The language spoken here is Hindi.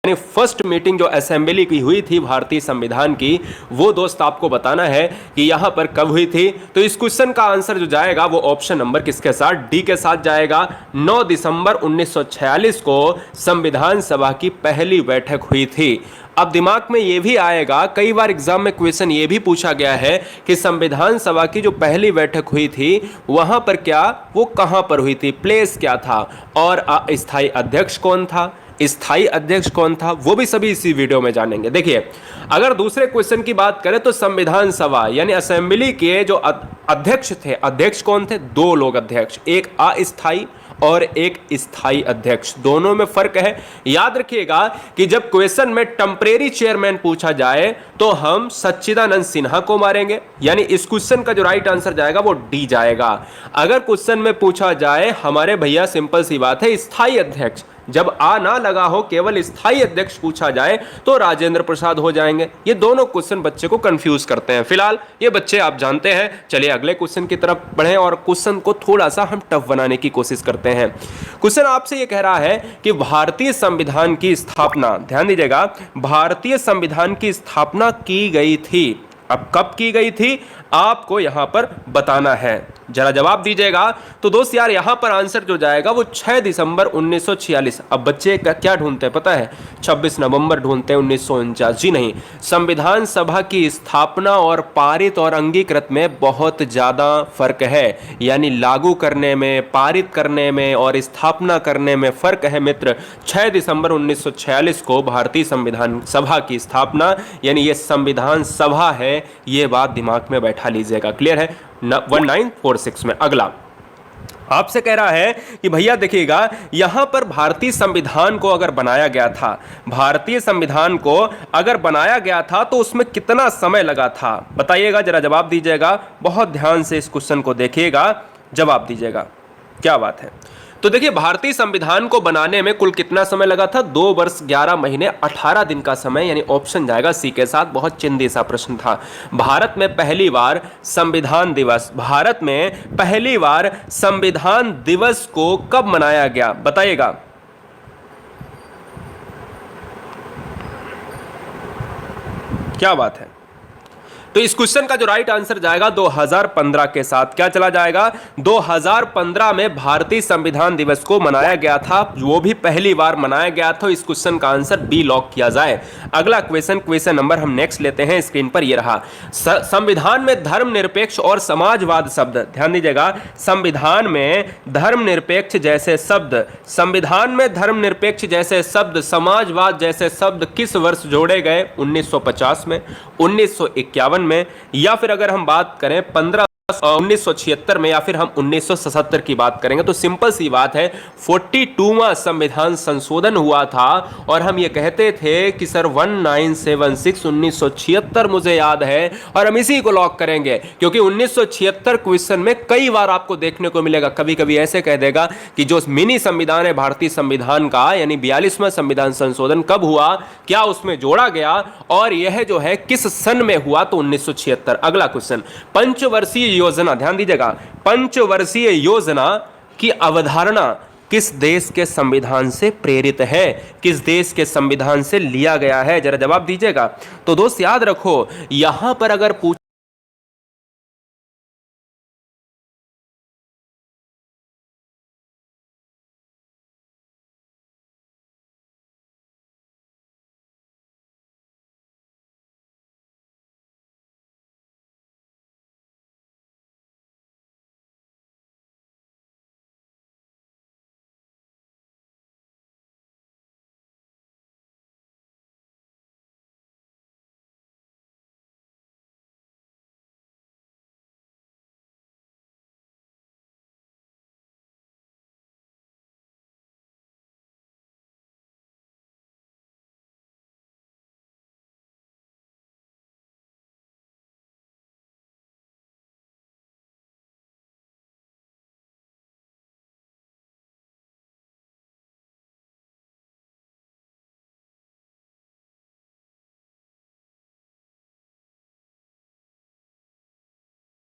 यानी फर्स्ट मीटिंग जो असेंबली की हुई थी भारतीय संविधान की, वो दोस्त आपको बताना है कि यहां पर कब हुई थी। तो इस क्वेश्चन का आंसर जो जाएगा वो ऑप्शन नंबर किसके साथ, डी के साथ जाएगा। 9 दिसंबर 1946 को संविधान सभा की पहली बैठक हुई थी। अब दिमाग में यह भी आएगा, कई बार एग्जाम में क्वेश्चन ये भी पूछा गया है कि संविधान सभा की जो पहली बैठक हुई थी वहां पर क्या, वो कहां पर हुई थी, प्लेस क्या था, और अस्थायी अध्यक्ष कौन था, स्थायी अध्यक्ष कौन था, वो भी सभी इसी वीडियो में जानेंगे। देखिए, अगर दूसरे क्वेश्चन की बात करें तो संविधान सभा यानी असेंबली के जो अध्यक्ष थे, अध्यक्ष कौन थे, दो लोग अध्यक्ष, एक अस्थायी और एक स्थायी अध्यक्ष, दोनों में फर्क है। याद रखिएगा कि जब क्वेश्चन में टेम्परेरी चेयरमैन पूछा जाए तो हम सच्चिदानंद सिन्हा को मारेंगे, यानी इस क्वेश्चन का जो राइट आंसर जाएगा वो डी जाएगा। अगर क्वेश्चन में पूछा जाए हमारे भैया, सिंपल सी बात है, स्थायी अध्यक्ष, जब आ ना लगा हो, केवल स्थायी अध्यक्ष पूछा जाए तो राजेंद्र प्रसाद हो जाएंगे। ये दोनों क्वेश्चन बच्चे को कंफ्यूज करते हैं। फिलहाल ये बच्चे आप जानते हैं। चलिए अगले क्वेश्चन की तरफ बढ़ें और क्वेश्चन को थोड़ा सा हम टफ बनाने की कोशिश करते हैं। क्वेश्चन आपसे ये कह रहा है कि भारतीय संविधान की स्थापना, ध्यान दीजिएगा, भारतीय संविधान की स्थापना की गई थी। अब कब की गई थी आपको यहां पर बताना है, जरा जवाब दीजिएगा। तो दोस्त यार यहां पर आंसर जो जाएगा वो 6 दिसंबर 1946। अब बच्चे क्या ढूंढते हैं पता है, 26 नवंबर ढूंढते हैं 1949। जी नहीं, संविधान सभा की स्थापना और पारित और अंगीकृत में बहुत ज्यादा फर्क है, यानी लागू करने में, पारित करने में और स्थापना करने में फर्क है मित्र। 6 दिसंबर 1946 को भारतीय संविधान सभा की स्थापना, यानी ये संविधान सभा है, ये बात दिमाग में बैठा लीजिएगा। क्लियर है? 1946 में अगला आपसे कह रहा है कि भैया देखिएगा, यहां पर भारतीय संविधान को अगर बनाया गया था, भारतीय संविधान को अगर बनाया गया था तो उसमें कितना समय लगा था, बताइएगा, जरा जवाब दीजिएगा। बहुत ध्यान से इस क्वेश्चन को देखिएगा, जवाब दीजिएगा। क्या बात है। तो देखिए, भारतीय संविधान को बनाने में कुल कितना समय लगा था, 2 वर्ष 11 महीने 18 दिन का समय, यानी ऑप्शन जाएगा सी के साथ। बहुत चिंदी सा प्रश्न था। भारत में पहली बार संविधान दिवस, भारत में पहली बार संविधान दिवस को कब मनाया गया, बताइएगा। क्या बात है। तो इस क्वेश्चन का जो राइट आंसर जाएगा 2015 के साथ। क्या चला जाएगा, 2015 में भारतीय संविधान दिवस को मनाया गया था, वो भी पहली बार मनाया गया था। इस क्वेश्चन का आंसर बी लॉक किया जाए। अगला क्वेश्चन नंबर हम नेक्स्ट लेते हैं, स्क्रीन पर ये रहा। संविधान में धर्मनिरपेक्ष और समाजवाद शब्द, ध्यान दीजिएगा, संविधान में धर्मनिरपेक्ष जैसे शब्द, संविधान में धर्मनिरपेक्ष जैसे शब्द, समाजवाद जैसे शब्द किस वर्ष जोड़े गए, 1950 में, 1951 में, या फिर अगर हम बात करें 1976 में, या फिर हम 1977 की बात करेंगे। तो सिंपल सी बात है, 42वां संविधान संशोधन हुआ था और हम ये कहते थे कि सर 1976 1976 मुझे याद है, और हम इसी को लॉक करेंगे क्योंकि 1976 क्वेश्चन में कई बार आपको देखने को मिलेगा, कभी कभी ऐसे कह देगा कि जो मिनी संविधान है भारतीय संविधान का, यानी 42वां संविधान संशोधन कब हुआ, क्या उसमें जोड़ा गया, और यह जो है किस सन में हुआ, तो 1976। अगला क्वेश्चन, पंचवर्षीय योजना, ध्यान दीजिएगा, पंचवर्षीय योजना की अवधारणा किस देश के संविधान से प्रेरित है, किस देश के संविधान से लिया गया है, जरा जवाब दीजिएगा। तो दोस्त याद रखो, यहां पर अगर पूछ